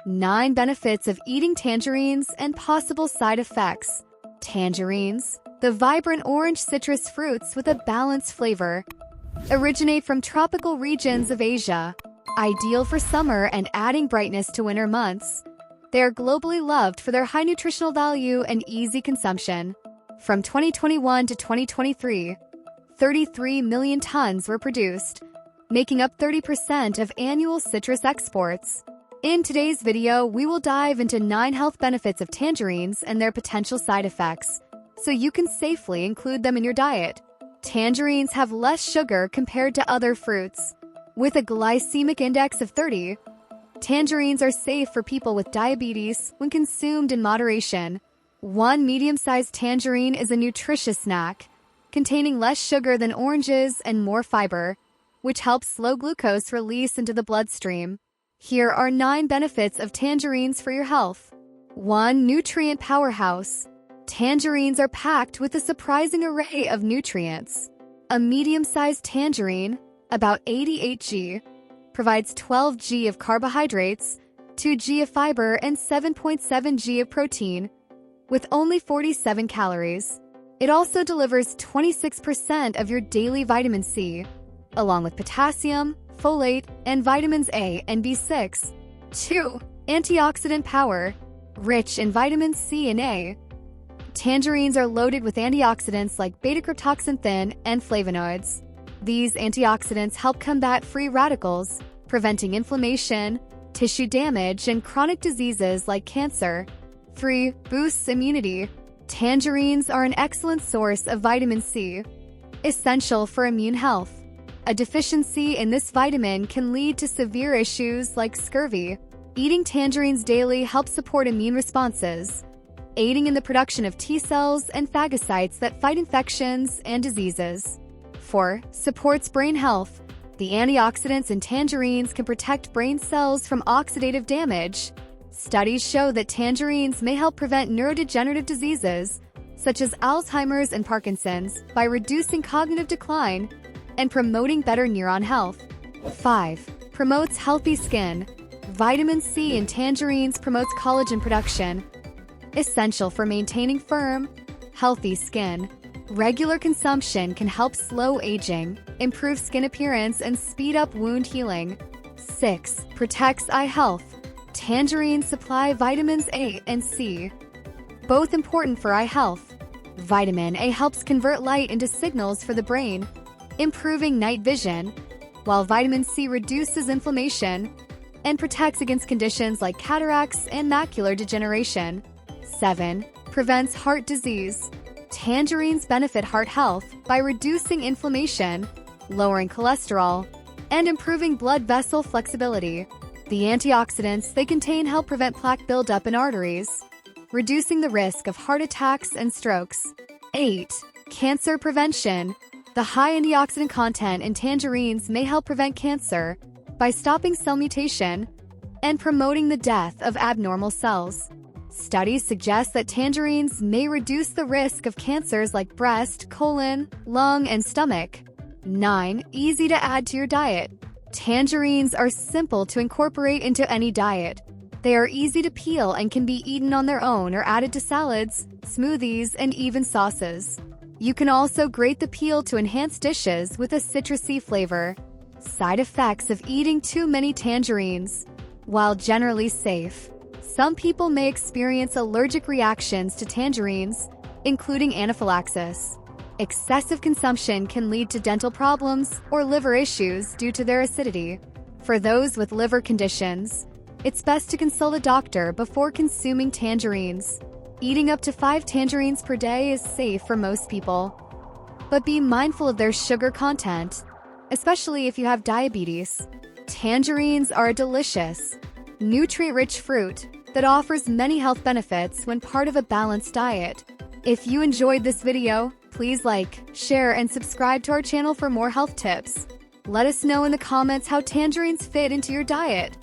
9 benefits of eating tangerines and possible side effects. Tangerines, the vibrant orange citrus fruits with a balanced flavor, originate from tropical regions of Asia, ideal for summer and adding brightness to winter months. They are globally loved for their high nutritional value and easy consumption. From 2021 to 2023, 33 million tons were produced, making up 30% of annual citrus exports. In today's video, we will dive into 9 health benefits of tangerines and their potential side effects, so you can safely include them in your diet. Tangerines have less sugar compared to other fruits. With a glycemic index of 30, tangerines are safe for people with diabetes when consumed in moderation. One medium-sized tangerine is a nutritious snack, containing less sugar than oranges and more fiber, which helps slow glucose release into the bloodstream. Here are 9 benefits of tangerines for your health. 1. Nutrient powerhouse. Tangerines are packed with a surprising array of nutrients. A medium-sized tangerine, about 88 g, provides 12 g of carbohydrates, 2 g of fiber, and 7.7 g of protein, with only 47 calories. It also delivers 26% of your daily vitamin C, along with potassium, folate, and vitamins A and B6. 2. Antioxidant power. Rich in vitamins C and A, tangerines are loaded with antioxidants like beta-cryptoxanthin and flavonoids. These antioxidants help combat free radicals, preventing inflammation, tissue damage, and chronic diseases like cancer. 3. Boosts immunity. Tangerines are an excellent source of vitamin C, essential for immune health. A deficiency in this vitamin can lead to severe issues like scurvy. Eating tangerines daily helps support immune responses, aiding in the production of T cells and phagocytes that fight infections and diseases. 4. Supports brain health. The antioxidants in tangerines can protect brain cells from oxidative damage. Studies show that tangerines may help prevent neurodegenerative diseases, such as Alzheimer's and Parkinson's, by reducing cognitive decline and promoting better neuron health. 5. Promotes healthy skin. Vitamin C in tangerines promotes collagen production, essential for maintaining firm, healthy skin. Regular consumption can help slow aging, improve skin appearance, and speed up wound healing. 6. Protects eye health. Tangerines supply vitamins A and C, both important for eye health. Vitamin A helps convert light into signals for the brain, improving night vision, while vitamin C reduces inflammation and protects against conditions like cataracts and macular degeneration. 7. Prevents heart disease. Tangerines benefit heart health by reducing inflammation, lowering cholesterol, and improving blood vessel flexibility. The antioxidants they contain help prevent plaque buildup in arteries, reducing the risk of heart attacks and strokes. 8. Cancer prevention. The high antioxidant content in tangerines may help prevent cancer by stopping cell mutation and promoting the death of abnormal cells. Studies suggest that tangerines may reduce the risk of cancers like breast, colon, lung, and stomach. 9. Easy to add to your diet. Tangerines are simple to incorporate into any diet. They are easy to peel and can be eaten on their own or added to salads, smoothies, and even sauces. You can also grate the peel to enhance dishes with a citrusy flavor. Side effects of eating too many tangerines. While generally safe, some people may experience allergic reactions to tangerines, including anaphylaxis. Excessive consumption can lead to dental problems or liver issues due to their acidity. For those with liver conditions, it's best to consult a doctor before consuming tangerines. Eating up to 5 tangerines per day is safe for most people, but be mindful of their sugar content, especially if you have diabetes. Tangerines are a delicious, nutrient-rich fruit that offers many health benefits when part of a balanced diet. If you enjoyed this video, please like, share, and subscribe to our channel for more health tips. Let us know in the comments how tangerines fit into your diet.